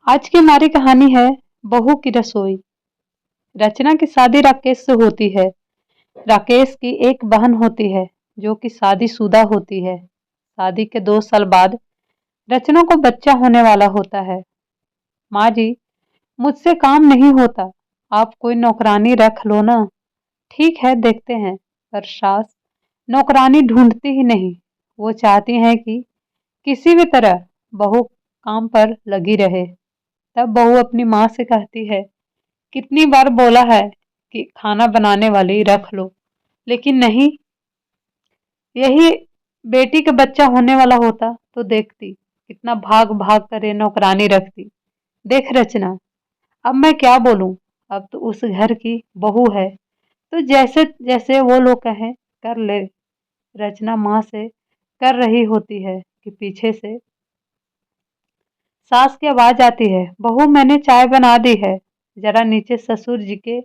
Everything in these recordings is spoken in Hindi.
आज की हमारी कहानी है बहू की रसोई। रचना की शादी राकेश से होती है। राकेश की एक बहन होती है जो कि शादीशुदा होती है। शादी के 2 साल बाद रचना को बच्चा होने वाला होता है। माँ जी, मुझसे काम नहीं होता, आप कोई नौकरानी रख लो ना। ठीक है, देखते हैं। पर सास नौकरानी ढूंढती ही नहीं। वो चाहती हैं कि किसी भी तरह बहू काम पर लगी रहे। तब बहू अपनी माँ से कहती है, कितनी बार बोला है कि खाना बनाने वाली रख लो, लेकिन नहीं। यही बेटी का बच्चा होने वाला होता तो देखती कितना भाग भाग कर ये नौकरानी रखती। देख रचना, अब मैं क्या बोलूं। अब तो उस घर की बहू है, तो जैसे जैसे वो लोग कहें कर ले। रचना माँ से कर रही होती है कि पीछे से सास की आवाज आती है, बहू मैंने चाय बना दी है, जरा नीचे ससुर जी के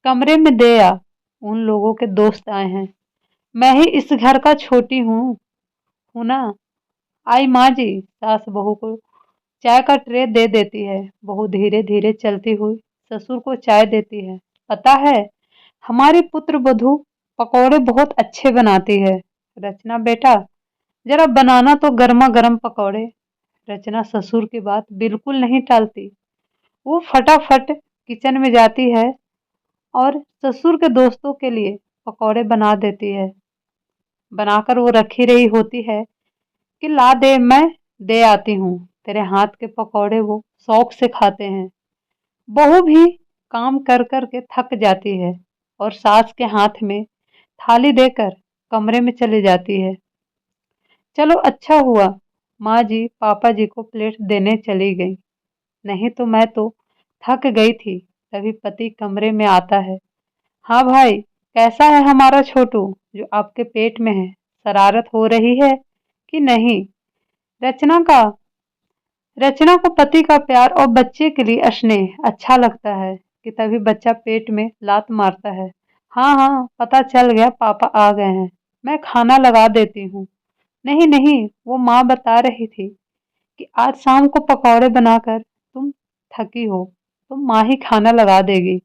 कमरे में दे आ, उन लोगों के दोस्त आए हैं। मैं ही इस घर का छोटी हूँ ना। आई माँ जी। सास बहू को चाय का ट्रे दे देती है। बहू धीरे धीरे चलती हुई ससुर को चाय देती है। पता है, हमारी पुत्र वधू पकौड़े बहुत अच्छे बनाती है। रचना बेटा, जरा बनाना तो गर्मा गर्म पकौड़े। रचना ससुर की बात बिल्कुल नहीं टालती। वो फटाफट किचन में जाती है और ससुर के दोस्तों के लिए पकौड़े बना देती है। बनाकर वो रखी रही होती है कि ला दे, मैं दे आती हूँ। तेरे हाथ के पकौड़े वो शौक से खाते हैं। बहू भी काम कर कर के थक जाती है और सास के हाथ में थाली देकर कमरे में चली जाती है। चलो अच्छा हुआ माँ जी पापा जी को प्लेट देने चली गई, नहीं तो मैं तो थक गई थी। तभी पति कमरे में आता है। हाँ भाई, कैसा है हमारा छोटू जो आपके पेट में है? शरारत हो रही है कि नहीं? रचना का रचना को पति का प्यार और बच्चे के लिए स्नेह अच्छा लगता है कि तभी बच्चा पेट में लात मारता है। हाँ हाँ, पता चल गया, पापा आ गए हैं, मैं खाना लगा देती हूँ। नहीं नहीं, वो माँ बता रही थी कि आज शाम को पकौड़े बनाकर तुम थकी हो तो माँ ही खाना लगा देगी।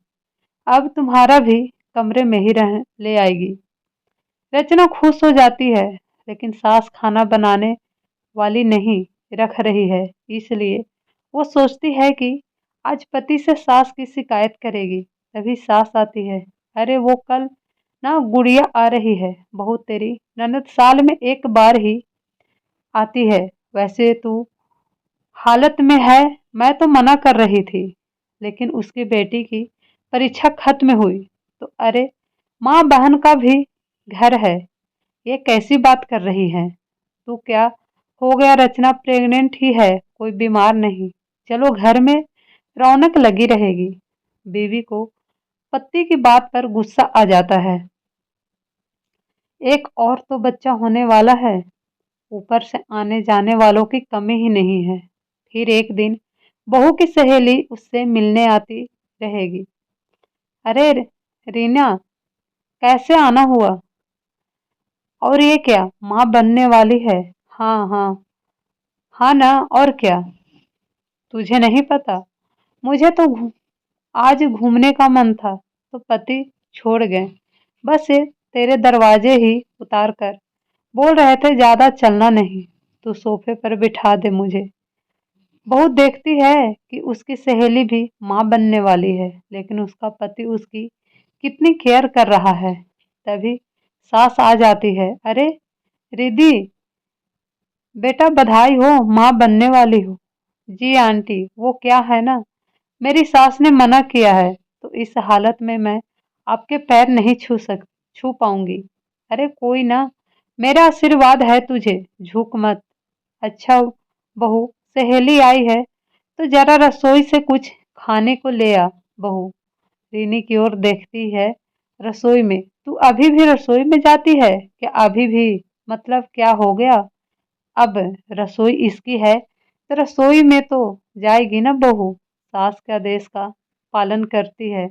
अब तुम्हारा भी कमरे में ही रह ले आएगी। रचना खुश हो जाती है, लेकिन सास खाना बनाने वाली नहीं रख रही है, इसलिए वो सोचती है कि आज पति से सास की शिकायत करेगी। तभी सास आती है। अरे वो कल ना गुड़िया आ रही है, बहुत तेरी ननद साल में एक बार ही आती है। वैसे तू हालत में है, मैं तो मना कर रही थी, लेकिन उसकी बेटी की परीक्षा खत्म हुई तो अरे माँ बहन का भी घर है। ये कैसी बात कर रही है? तू क्या हो गया? रचना प्रेग्नेंट ही है, कोई बीमार नहीं। चलो घर में रौनक लगी रहेगी। बीवी को पति की बात पर गुस्सा आ जाता है। एक और तो बच्चा होने वाला है, ऊपर से आने जाने वालों की कमी ही नहीं है। फिर एक दिन बहू की सहेली उससे मिलने आती रहेगी। अरे रीना, कैसे आना हुआ? और ये क्या, माँ बनने वाली है? हाँ हाँ, हाँ ना, और क्या? तुझे नहीं पता? मुझे तो आज घूमने का मन था तो पति छोड़ गए। बस ये तेरे दरवाजे ही उतार कर बोल रहे थे ज्यादा चलना नहीं, तू सोफे पर बिठा दे मुझे। बहुत देखती है कि उसकी सहेली भी माँ बनने वाली है, लेकिन उसका पति उसकी कितनी केयर कर रहा है। तभी सास आ जाती है। अरे रिद्धि बेटा, बधाई हो, माँ बनने वाली हो। जी आंटी, वो क्या है ना, मेरी सास ने मना किया है तो इस हालत में मैं आपके पैर नहीं छू पाऊंगी। अरे कोई ना, मेरा आशीर्वाद है तुझे, झुक मत। अच्छा बहू, सहेली आई है तो जरा रसोई से कुछ खाने को ले आ। बहू रीनी की ओर देखती है। रसोई में? तू अभी भी रसोई में जाती है क्या? अभी भी मतलब क्या हो गया? अब रसोई इसकी है तो रसोई में तो जाएगी ना बहू। सास के आदेश का पालन करती है,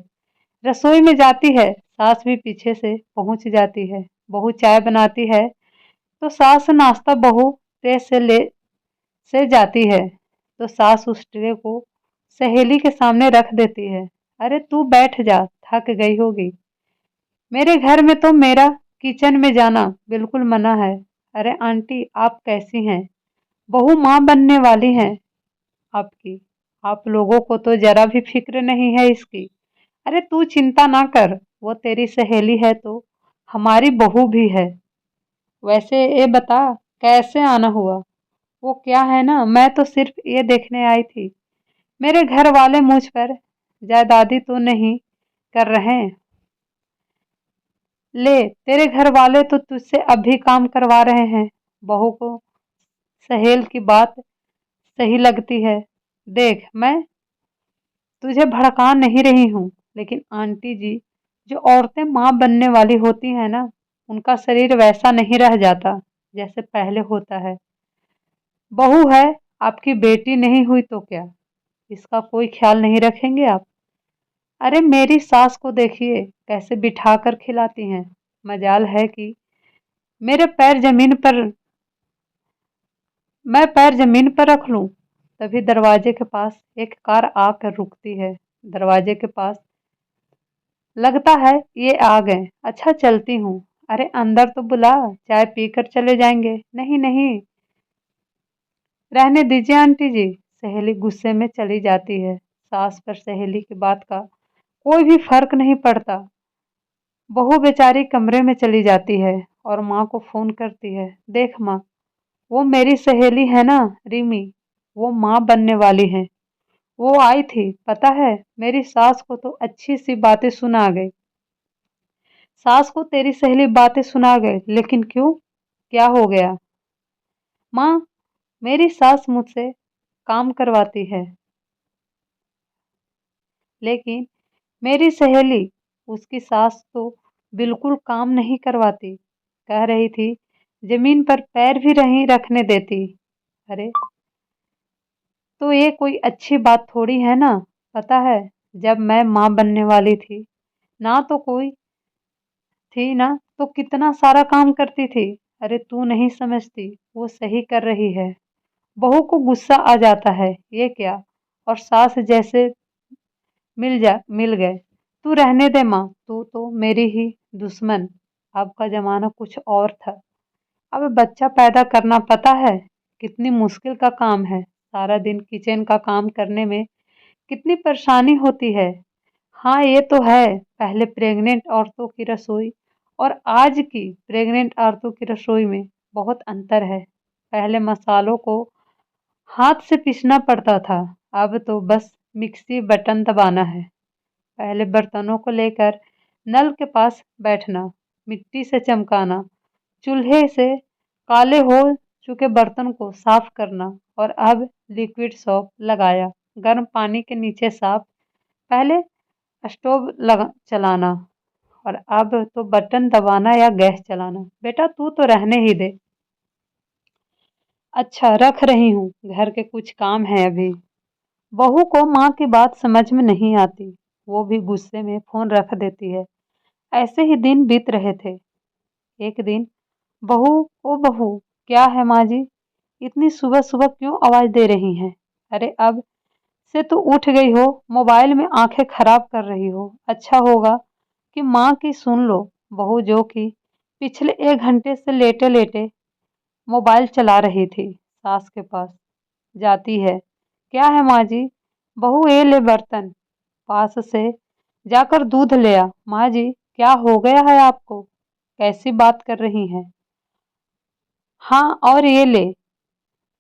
रसोई में जाती है। सास भी पीछे से पहुंच जाती है। बहू चाय बनाती है तो सास नाश्ता बहू ट्रे से जाती है तो सास उस ट्रे को सहेली के सामने रख देती है। अरे तू बैठ जा, थक गई होगी। मेरे घर में तो मेरा किचन में जाना बिल्कुल मना है। अरे आंटी आप कैसी हैं? बहू माँ बनने वाली हैं आपकी। आप लोगों को तो जरा भी फिक्र नहीं है इसकी। अरे तू चिंता ना कर, वो तेरी सहेली है तो हमारी बहू भी है। वैसे ये बता कैसे आना हुआ? वो क्या है ना, मैं तो सिर्फ ये देखने आई थी। मेरे घर वाले मुझ पर जायदादी तो नहीं कर रहे? ले, तेरे घर वाले तो तुझसे अभी काम करवा रहे हैं। बहू को सहेल की बात सही लगती है। देख मैं तुझे भड़का नहीं रही हूँ, लेकिन आंटी जी, जो औरतें माँ बनने वाली होती हैं ना, उनका शरीर वैसा नहीं रह जाता जैसे पहले होता है। बहू है, आपकी बेटी नहीं हुई तो क्या, इसका कोई ख्याल नहीं रखेंगे आप? अरे मेरी सास को देखिए कैसे बिठा कर खिलाती हैं। मजाल है कि मेरे पैर जमीन पर मैं पैर जमीन पर रख लूं। तभी दरवाजे के पास एक कार आकर रुकती है। दरवाजे के पास लगता है ये आ गए, अच्छा चलती हूँ। अरे अंदर तो बुला, चाय पीकर चले जाएंगे। नहीं नहीं, रहने दीजिए आंटी जी। सहेली गुस्से में चली जाती है। सास पर सहेली की बात का कोई भी फर्क नहीं पड़ता। बहू बेचारी कमरे में चली जाती है और माँ को फोन करती है। देख माँ, वो मेरी सहेली है ना, रिमी, वो माँ बनने वाली है। वो आई थी, पता है, मेरी सास को तो अच्छी सी बातें सुना गई। सास को तेरी सहेली बातें सुना गई, लेकिन क्यों, क्या हो गया? माँ, मेरी सास मुझसे काम करवाती है, लेकिन मेरी सहेली, उसकी सास तो बिल्कुल काम नहीं करवाती। कह रही थी जमीन पर पैर भी नहीं रखने देती। अरे तो ये कोई अच्छी बात थोड़ी है ना। पता है, जब मैं माँ बनने वाली थी ना, तो कोई थी ना, तो कितना सारा काम करती थी। अरे तू नहीं समझती, वो सही कर रही है। बहू को गुस्सा आ जाता है, ये क्या, और सास जैसे मिल गए। तू रहने दे माँ, तू तो मेरी ही दुश्मन। अब का जमाना कुछ और था। अब बच्चा पैदा करना पता है कितनी मुश्किल का काम है। सारा दिन किचन का काम करने में कितनी परेशानी होती है। हाँ ये तो है, पहले प्रेग्नेंट औरतों की रसोई और आज की प्रेग्नेंट औरतों की रसोई में बहुत अंतर है। पहले मसालों को हाथ से पीसना पड़ता था, अब तो बस मिक्सी बटन दबाना है। पहले बर्तनों को लेकर नल के पास बैठना, मिट्टी से चमकाना, चूल्हे से काले हो चुके बर्तन को साफ करना, और अब लिक्विड सोप लगाया, गर्म पानी के नीचे साफ। पहले स्टोव लगा चलाना, और अब तो बटन दबाना या गैस चलाना। बेटा तू तो रहने ही दे। अच्छा रख रही हूँ, घर के कुछ काम है अभी। बहू को माँ की बात समझ में नहीं आती, वो भी गुस्से में फोन रख देती है। ऐसे ही दिन बीत रहे थे। एक दिन, बहू, ओ बहू, क्या है माँ जी, इतनी सुबह सुबह क्यों आवाज दे रही हैं? अरे अब से तो उठ गई हो, मोबाइल में आंखें खराब कर रही हो। अच्छा होगा कि माँ की सुन लो। बहू जो कि पिछले 1 घंटे से लेटे लेटे मोबाइल चला रही थी, सास के पास जाती है। क्या है माँ जी? बहू ये ले बर्तन, पास से जाकर दूध ले आ। माँ जी क्या हो गया है आपको, कैसी बात कर रही हैं? हाँ और ये ले,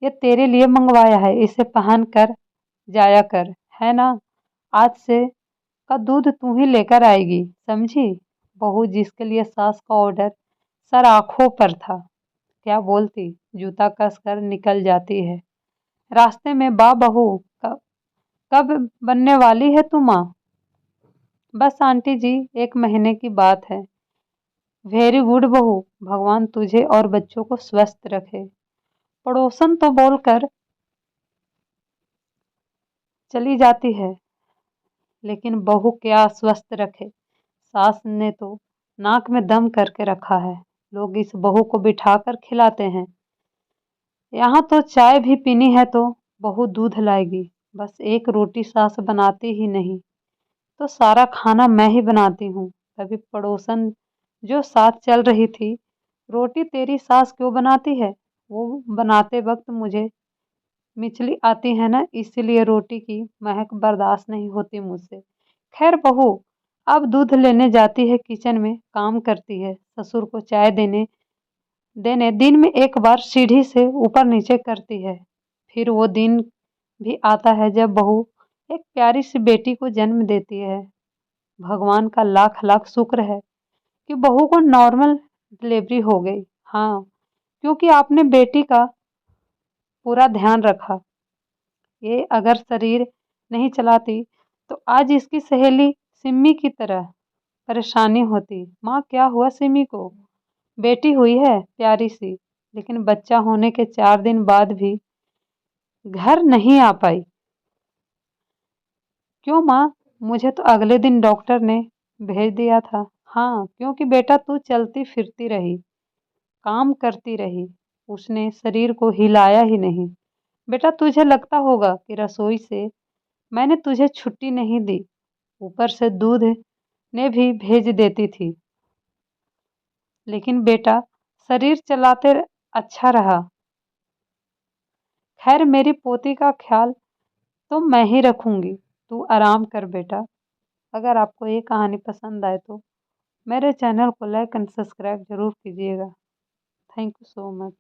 ये तेरे लिए मंगवाया है, इसे पहन कर जाया कर, है ना? आज से का दूध तू ही लेकर आएगी, समझी? बहू जिसके लिए सास का ऑर्डर सर आंखों पर था, क्या बोलती, जूता कसकर निकल जाती है। रास्ते में बा बहू, कब कब बनने वाली है तू माँ? बस आंटी जी, 1 महीने की बात है। वेरी गुड बहू, भगवान तुझे और बच्चों को स्वस्थ रखे। पड़ोसन तो बोलकर चली जाती है, लेकिन बहू क्या स्वस्थ रखे। सास ने तो नाक में दम करके रखा है। लोग इस बहू को बिठाकर खिलाते हैं। यहाँ तो चाय भी पीनी है तो बहू दूध लाएगी, बस एक रोटी सास बनाती ही नहीं, तो सारा खाना मैं ही बनाती हूँ। तभी पड़ोसन जो साथ चल रही थी, रोटी तेरी सास क्यों बनाती है? वो बनाते वक्त मुझे मिचली आती है ना, इसीलिए रोटी की महक बर्दाश्त नहीं होती मुझसे। खैर बहू अब दूध लेने जाती है, किचन में काम करती है, ससुर को चाय देने देने दिन में एक बार सीढ़ी से ऊपर नीचे करती है। फिर वो दिन भी आता है जब बहू एक प्यारी सी बेटी को जन्म देती है। भगवान का लाख लाख शुक्र है कि बहू को नॉर्मल डिलीवरी हो गई। हाँ, क्योंकि आपने बेटी का पूरा ध्यान रखा। ये अगर शरीर नहीं चलाती तो आज इसकी सहेली सिम्मी की तरह परेशानी होती। माँ क्या हुआ सिमी को? बेटी हुई है प्यारी सी, लेकिन बच्चा होने के 4 दिन बाद भी घर नहीं आ पाई। क्यों माँ? मुझे तो अगले दिन डॉक्टर ने भेज दिया था। हाँ, क्योंकि बेटा तू चलती फिरती रही, काम करती रही, उसने शरीर को हिलाया ही नहीं। बेटा तुझे लगता होगा कि रसोई से मैंने तुझे छुट्टी नहीं दी, ऊपर से दूध ने भी भेज देती थी, लेकिन बेटा शरीर चलाते अच्छा रहा। खैर मेरी पोती का ख्याल तो मैं ही रखूंगी, तू आराम कर बेटा। अगर आपको ये कहानी पसंद आए तो मेरे चैनल को लाइक एंड सब्सक्राइब जरूर कीजिएगा। Thank you so much.